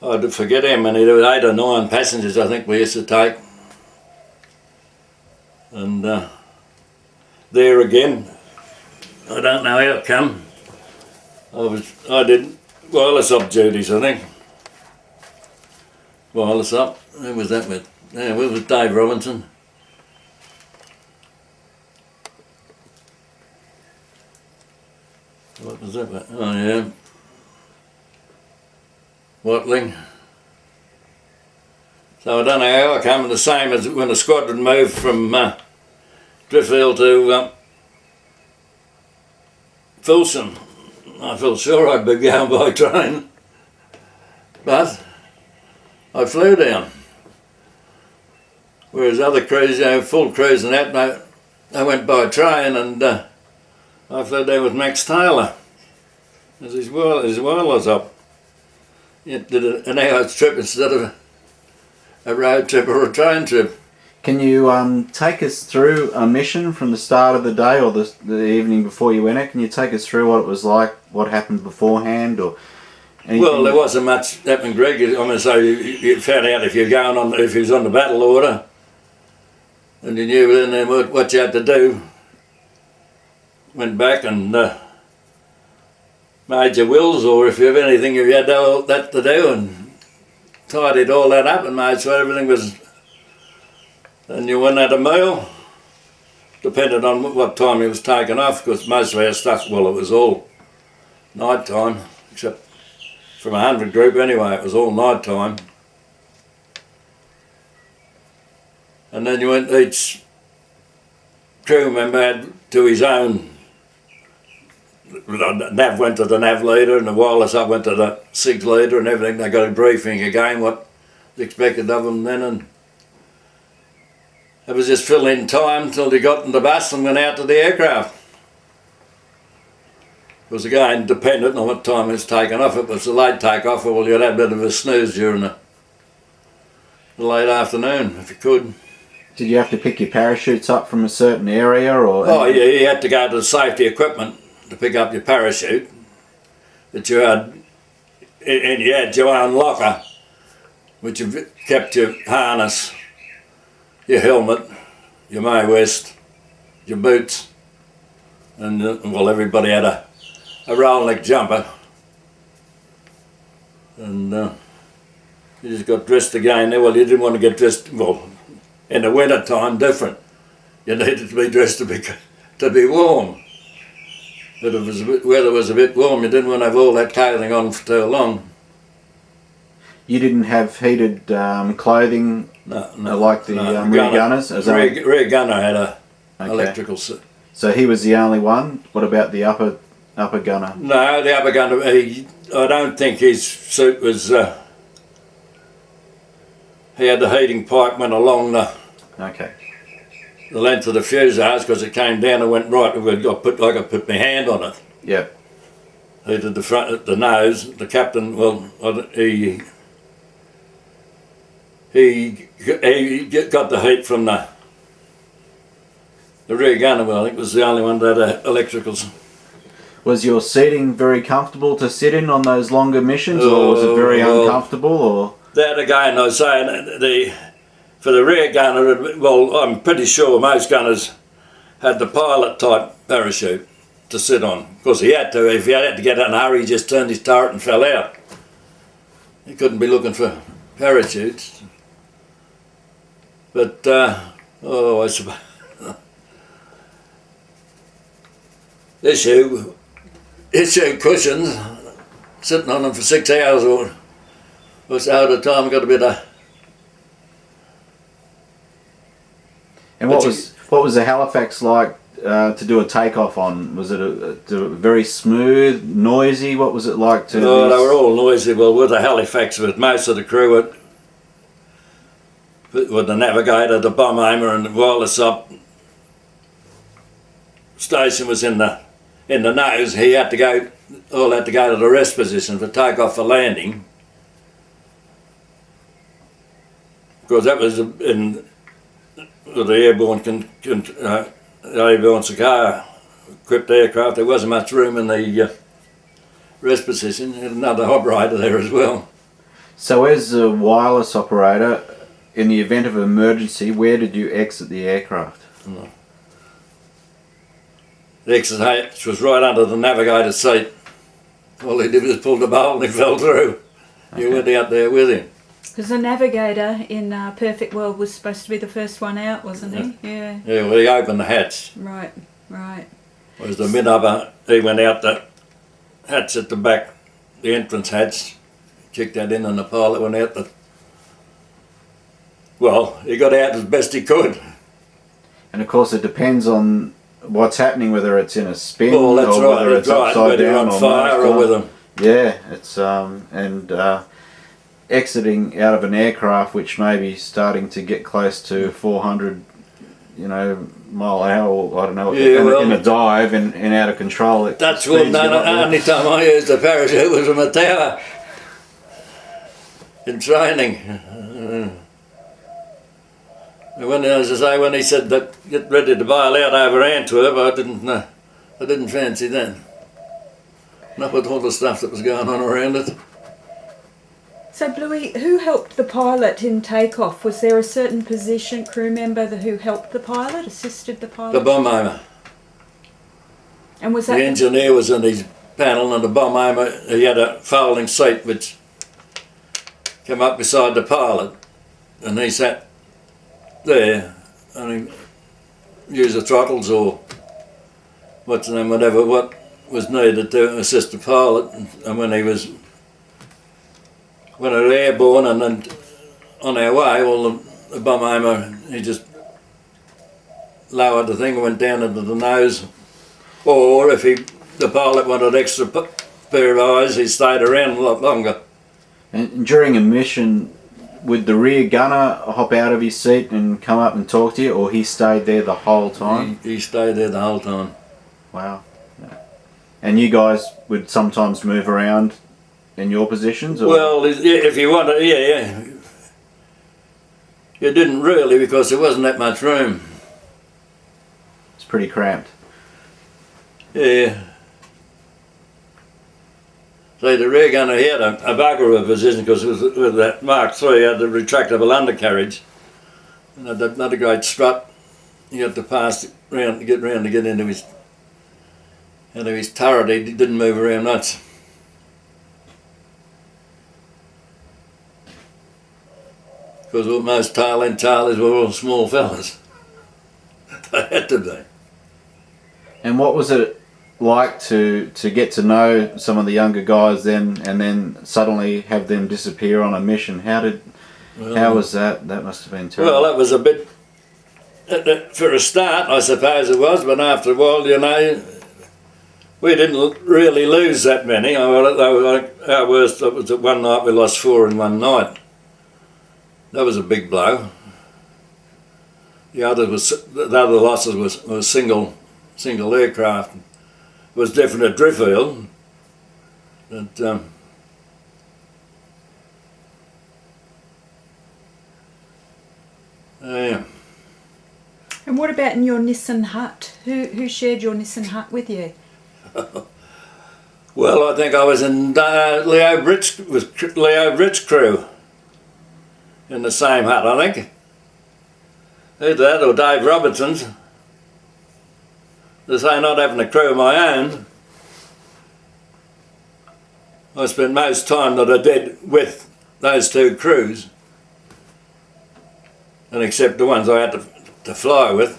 A: I forget how many. There were 8 or 9 passengers I think we used to take. And there again, I don't know how it come. I did wireless op duties, I think. wireless up. Who was that with? Yeah, it was Dave Robinson. What was that with? Oh yeah. Watling. So I don't know how I come the same as when the squadron moved from Driffield to Filson. I felt sure I'd be going by train, but I flew down. Whereas other crews, full crews and that, they went by train, and I flew down with Max Taylor as his wireless up. He did an hour's trip instead of a road trip or a train trip.
B: Can you take us through a mission from the start of the day or the evening before you went out? Can you take us through what it was like, what happened beforehand, or anything? Well,
A: there wasn't much happening, Greg. I mean, so you found out if you're going on, if you was on the battle order, and you knew then what you had to do. Went back and made your wills, or if you have anything you had that to do, and tidied all that up and made sure everything was. And you went at a meal, depended on what time it was taken off, because most of our stuff, well, it was all night time, except from 100 group anyway, it was all night time. And then you went, each crew member had to his own. The nav went to the nav leader, and the wireless up went to the SIG leader and everything. They got a briefing again, what was expected of them then, and it was just filling in time till they got in the bus and went out to the aircraft. It was again dependent on what time it was taken off. If it was a late take-off, well, you'd have a bit of a snooze during the late afternoon, if you could.
B: Did you have to pick your parachutes up from a certain area, or?
A: Oh yeah, you had to go to the safety equipment to pick up your parachute. That you had, and you had your own locker, which you kept your harness, your helmet, your May West, your boots, and well, everybody had a roll neck jumper, and you just got dressed again. Well, you didn't want to get dressed. Well, in the winter time, different. You needed to be dressed to be warm. But if the weather was a bit warm, you didn't want to have all that clothing on for too long.
B: You didn't have heated clothing like the rear gunners?
A: Rear gunner had a electrical suit.
B: So he was the only one? What about the upper gunner?
A: No, the upper gunner, I don't think his suit was... he had the heating pipe went along the length of the fuselage, because it came down and went right. I could put my hand on it.
B: Yep.
A: He did the front, the nose. The captain, well, he got the heat from the rear gunner. Well, I think was the only one that had electricals.
B: Was your seating very comfortable to sit in on those longer missions, or was it very uncomfortable? Or
A: that again, I was saying, for the rear gunner, well, I'm pretty sure most gunners had the pilot type parachute to sit on. Of course, he had to. If he had to get out in a hurry, he just turned his turret and fell out. He couldn't be looking for parachutes. But, I suppose, issue cushions, sitting on them for 6 hours or so at a time, got a bit of...
B: And what was the Halifax like to do a takeoff on? Was it a very smooth, noisy? What was it like to...
A: Oh, they were all noisy. Well, with the Halifax, with most of the crew, with the navigator, the bomb aimer and the wireless up station was in the nose. He had to go to the rest position for takeoff for landing. Because that was in the airborne Sakar equipped aircraft. There wasn't much room in the rest position. You had another operator there as well. So
B: as a wireless operator, in the event of an emergency, where did you exit the aircraft?
A: The exit hatch was right under the navigator's seat. All he did was pull the bolt and he fell through. You went out there with him.
C: Because the navigator in Perfect World was supposed to be the first one out, wasn't he? Yeah.
A: Yeah, well, he opened the hatch.
C: Right, right.
A: Whereas the mid-upper, he went out the hatch at the back, the entrance hatch, kicked that in, and the pilot went out the... Well, he got out as best he could.
B: And of course it depends on what's happening, whether it's in a spin
A: Well, that's
B: or
A: right,
B: whether it's upside
A: whether you're
B: down
A: on
B: or
A: fire
B: nose
A: or with
B: down.
A: them.
B: Yeah, it's exiting out of an aircraft which may be starting to get close to 400, mile an hour, or I don't know, in a dive and out of control.
A: That's what the only time I used a parachute was from a tower in training. When, as I say, when he said that get ready to bail out over Antwerp, I didn't fancy that. Not with all the stuff that was going on around it.
C: So, Bluey, who helped the pilot in takeoff? Was there a certain position, crew member who helped the pilot, assisted the pilot?
A: The bomb aimer.
C: And was that
A: The engineer was in his panel, and the bomb aimer, he had a folding seat which came up beside the pilot, and he sat there and he used the throttles or whatever what was needed to assist the pilot, and when it was airborne and then on our way, well, the bomb aimer, he just lowered the thing and went down into the nose, or if the pilot wanted extra pair of eyes, he stayed around a lot longer.
B: And during a mission, would the rear gunner hop out of his seat and come up and talk to you, or he stayed there the whole time?
A: He stayed there the whole time.
B: Wow. Yeah. And you guys would sometimes move around in your positions? Or?
A: Well, if you wanted, yeah. You didn't really, because there wasn't that much room.
B: It's pretty cramped.
A: Yeah. So the rear gunner, he had a bugger of a position, because with that Mark III, he had the retractable undercarriage. And had not a great strut. You had to pass it round to get into his turret. He didn't move around much. Because most tail-end Charlies were all small fellas. They had to be.
B: And what was it like to get to know some of the younger guys then, and then suddenly have them disappear on a mission? How was that? That must have been terrible.
A: Well, that was a bit, for a start, I suppose it was, but after a while, we didn't really lose that many. Our worst was that one night we lost 4 in one night. That was a big blow. The other losses was single aircraft. It was different at Driffield. But, yeah.
C: And what about in your Nissan hut? Who shared your Nissan hut with you?
A: Well, I think I was in Leo Britt's crew in the same hut, I think. Either that or Dave Robertson's. To say not having a crew of my own, I spent most time that I did with those 2 crews, and except the ones I had to fly with.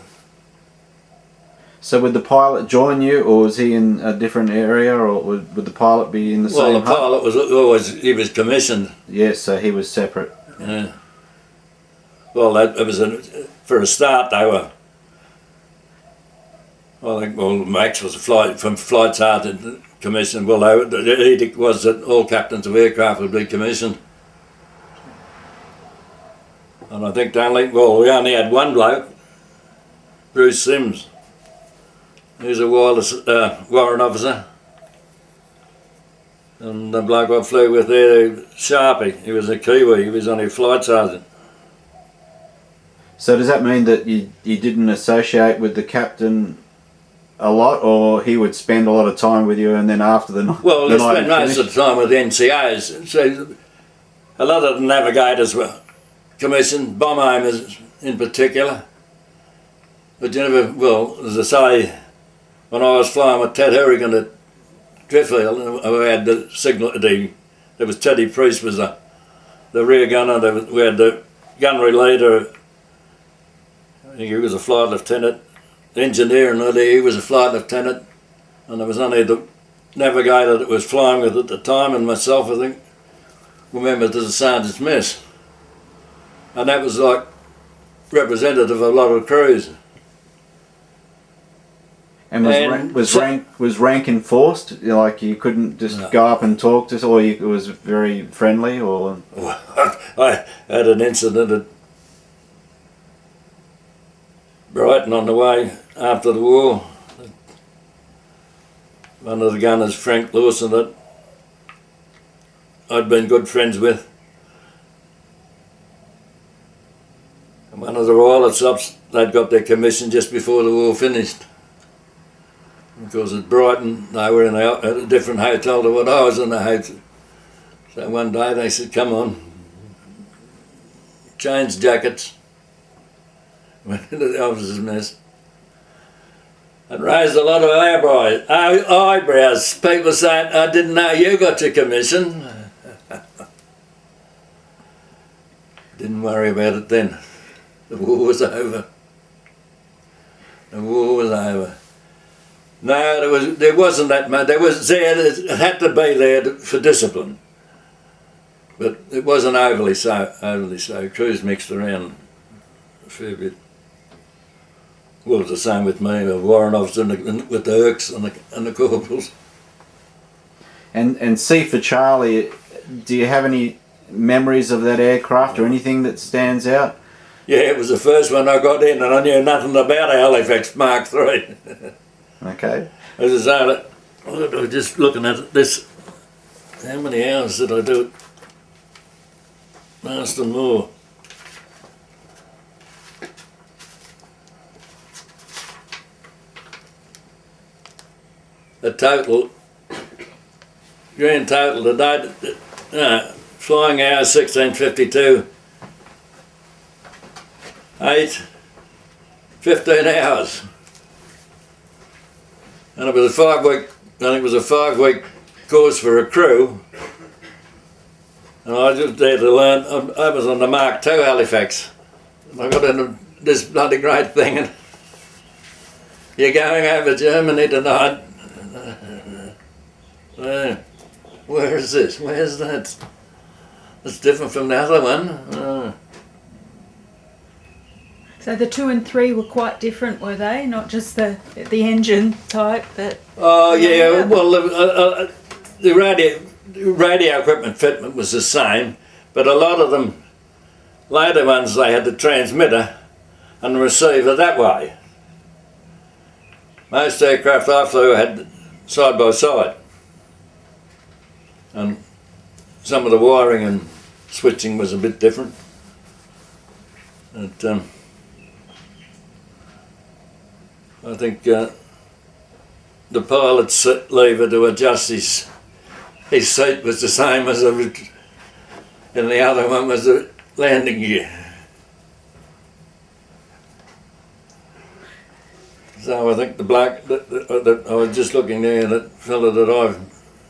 B: So would the pilot join you, or was he in a different area, or would the pilot be in the same hut?
A: Well, the pilot was always commissioned.
B: Yes, so he was separate.
A: Yeah. Well, it was for a start they were. I think Max was flight sergeant commissioned. Well, the edict was that all captains of aircraft would be commissioned. And I think we only had one bloke, Bruce Sims. He's a wireless warrant officer. And the bloke I flew with there, Sharpie, he was a Kiwi, he was only a flight sergeant.
B: So does that mean that you didn't associate with the captain a lot, or he would spend a lot of time with you, and then after the night?
A: Well, he spent most of the time with NCOs. So a lot of the navigators were commissioned, bomb aimers in particular. But as I say, when I was flying with Ted Harrigan at Driffield, we had the signal. There was Teddy Priest was the the rear gunner. We had the gunnery leader. I think he was a flight lieutenant. The engineer and he was a flight lieutenant, and there was only the navigator that was flying with at the time, and myself, I think, were members of the sergeant's mess, and that was like representative of a lot of crews.
B: And was rank enforced? Like you couldn't just go up and talk to, or it was very friendly, or?
A: I had an incident at Brighton on the way after the war. One of the gunners, Frank Lawson, that I'd been good friends with, and one of the pilots up, they'd got their commission just before the war finished. Because at Brighton they were in a different hotel to what I was in the hotel. So one day they said, "Come on, change jackets." Went into the officers' mess and raised a lot of eyebrows. People saying, "I didn't know you got your commission." Didn't worry about it then. The war was over. The war was over. No, there wasn't that much. It had to be there for discipline, but it wasn't overly so. Crews mixed around a fair bit. Well, it was the same with me, a warrant officer with the Irks and the corporals.
B: And C for Charlie, do you have any memories of that aircraft or anything that stands out?
A: Yeah, it was the first one I got in, and I knew nothing about a Halifax Mark III.
B: Okay.
A: As I say, I was just looking at this. How many hours did I do it? Marston Moor. The total, grand total today, flying hours 1652, 15 hours. And it was a 5-week course for a crew. And I was just there to learn. I was on the Mark II Halifax. And I got into this bloody great thing. And you're going over Germany tonight. Where is this? Where's that? It's different from the other one.
C: So the 2 and 3 were quite different, were they? Not just the engine type, but...
A: Oh yeah, well the radio equipment fitment was the same, but a lot of them, later ones, they had the transmitter and the receiver that way. Most aircraft I flew had side by side, and some of the wiring and switching was a bit different. But, I think the pilot's lever to adjust his seat was the same as and the other one was the landing gear. So I think the bloke that I was just looking there, that fellow that I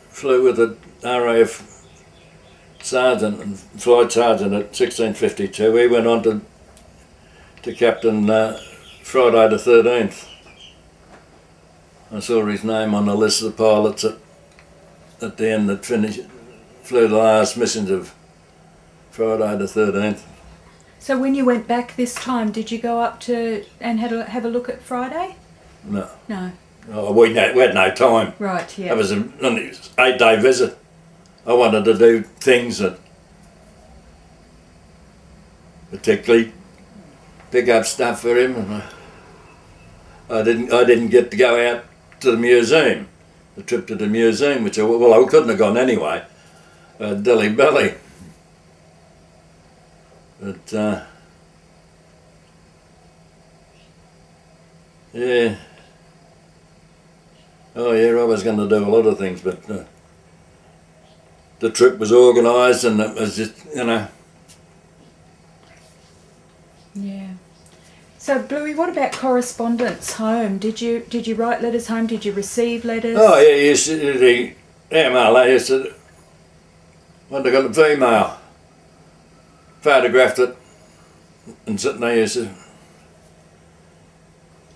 A: flew with, the RAAF sergeant and flight sergeant at 1652, he went on to captain Friday the 13th. I saw his name on the list of the pilots at the end that flew the last missions of Friday the 13th.
C: So when you went back this time, did you go up to and have a look at Friday?
A: No.
C: No.
A: Oh, we had no time.
C: Right, yeah.
A: That was an 8-day visit. I wanted to do things that, particularly pick up stuff for him, and I didn't get to go out to the museum, the trip to the museum, which I couldn't have gone anyway, Dilly Belly. But yeah, oh yeah, I was going to do a lot of things, but the trip was organised, and it was just,
C: Yeah. So Bluey, what about correspondence home? Did you write letters home? Did you receive letters?
A: oh yeah, the MLA used to, when they got the female, photographed it and sitting there, you said,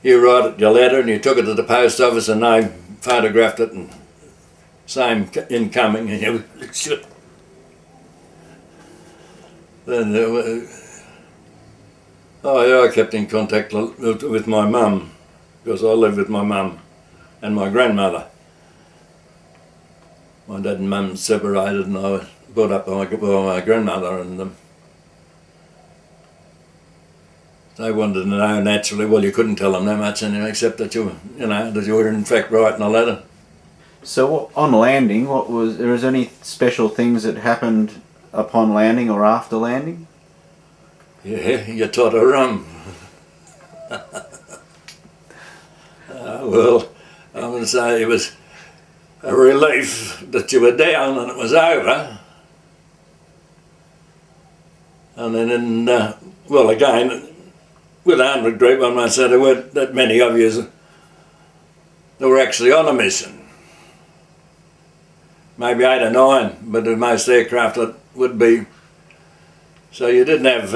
A: you write your letter and you took it to the post office and they photographed it and same incoming and you shit. Then I kept in contact with my mum because I lived with my mum and my grandmother. My dad and mum separated and I was brought up by my grandmother, and they wanted to know naturally. Well, you couldn't tell them that much anyway, except that you were in fact writing a letter.
B: So on landing, there was any special things that happened upon landing or after landing?
A: Yeah, you tot a rum. Well, I'm going to say it was a relief that you were down and it was over. And then, well, again, with 100 group, I must say there weren't that many of you that were actually on a mission. Maybe 8 or 9, but the most aircraft that would be. So you didn't have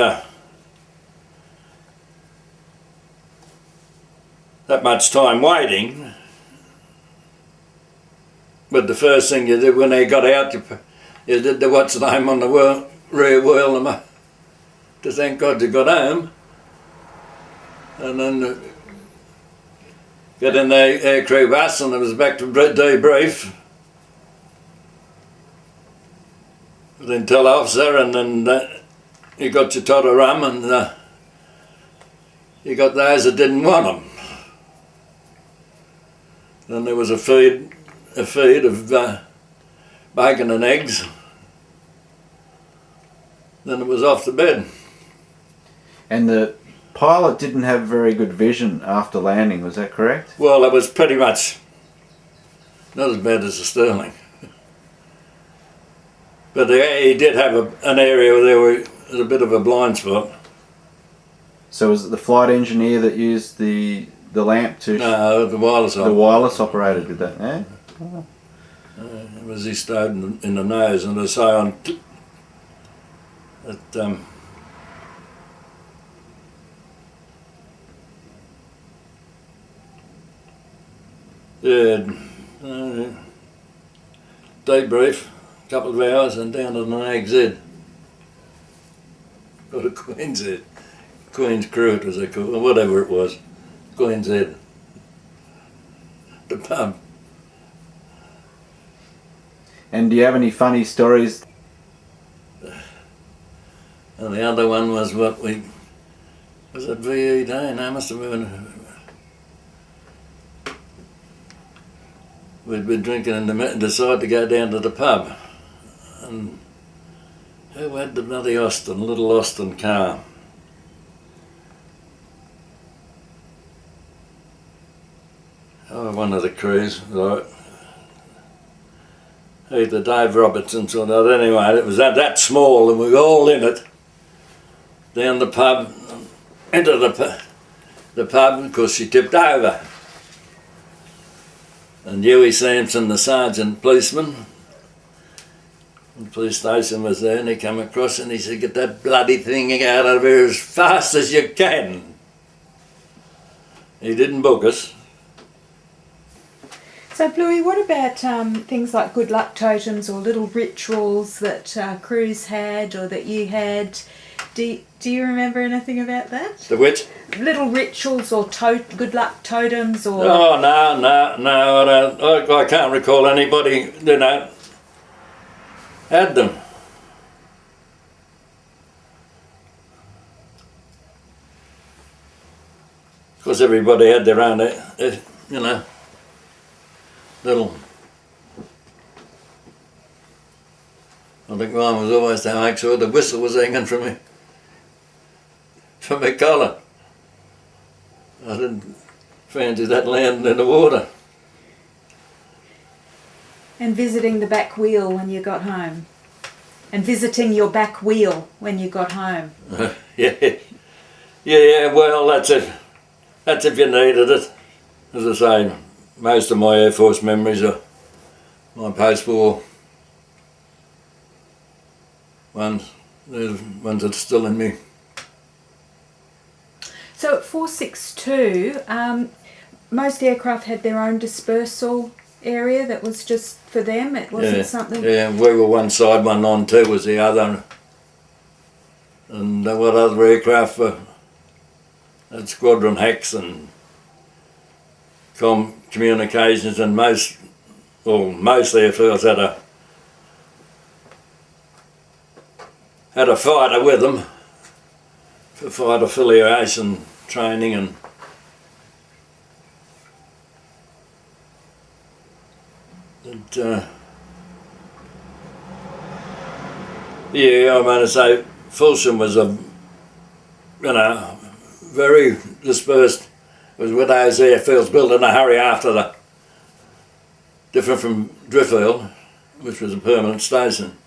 A: that much time waiting. But the first thing you did when they got out, you did the what's the name on the rear wheel to thank God you got home. And then get in the aircrew bus and it was back to debrief. Then tell the officer, and then you got your tot of rum, and you got those that didn't want them. Then there was a feed of bacon and eggs. Then it was off to bed.
B: And the pilot didn't have very good vision after landing, was that correct?
A: Well, it was pretty much not as bad as the Sterling. But he did have an area where there was a bit of a blind spot.
B: So was it the flight engineer that used the lamp to...
A: No, the wireless operator.
B: The wireless operator did that, yeah? Oh.
A: It was he stowed in the nose, and as I say debrief, a couple of hours, and down to an Ag Z. Or a Queen Z. Queen's Crew, it was a call, or whatever it was. Queen Z. The pub.
B: And do you have any funny stories?
A: And the other one was was it VE Day? No, it must have been. We'd been drinking and decided to go down to the pub. And who had the bloody little Austin car? Oh, one of the crews, right. Either Dave Robertson's or not. Anyway, it was that small, and we were all in it. Down the pub, into the pub, because she tipped over. And Huey Sampson, the sergeant policeman, the police station was there, and he came across and he said, "Get that bloody thing out of here as fast as you can." He didn't book us.
C: So, Bluey, what about things like good luck totems or little rituals that crews had or that you had? Do you remember anything about that?
A: The which?
C: Little rituals or good luck totems or...
A: Oh, no, I can't recall anybody, had them. Of course, everybody had their own, little... I think mine was always to make sure the whistle was hanging from my collar. I didn't fancy that landing in the water.
C: And visiting the back wheel when you got home. And visiting your back wheel when you got home.
A: Yeah, well, that's it. That's if you needed it. As I say, most of my Air Force memories are my post-war ones. the ones that are still in me.
C: So at 462, most aircraft had their own dispersal area that was just for them. It wasn't something.
A: Yeah, we were one side, 192 was the other. And what other aircraft were at squadron hacks and communications, and most airfields had a fighter with them for fight affiliation training and yeah, I'm going to say Fulsham was very dispersed. It was with those airfields built in a hurry after different from Driffield, which was a permanent station.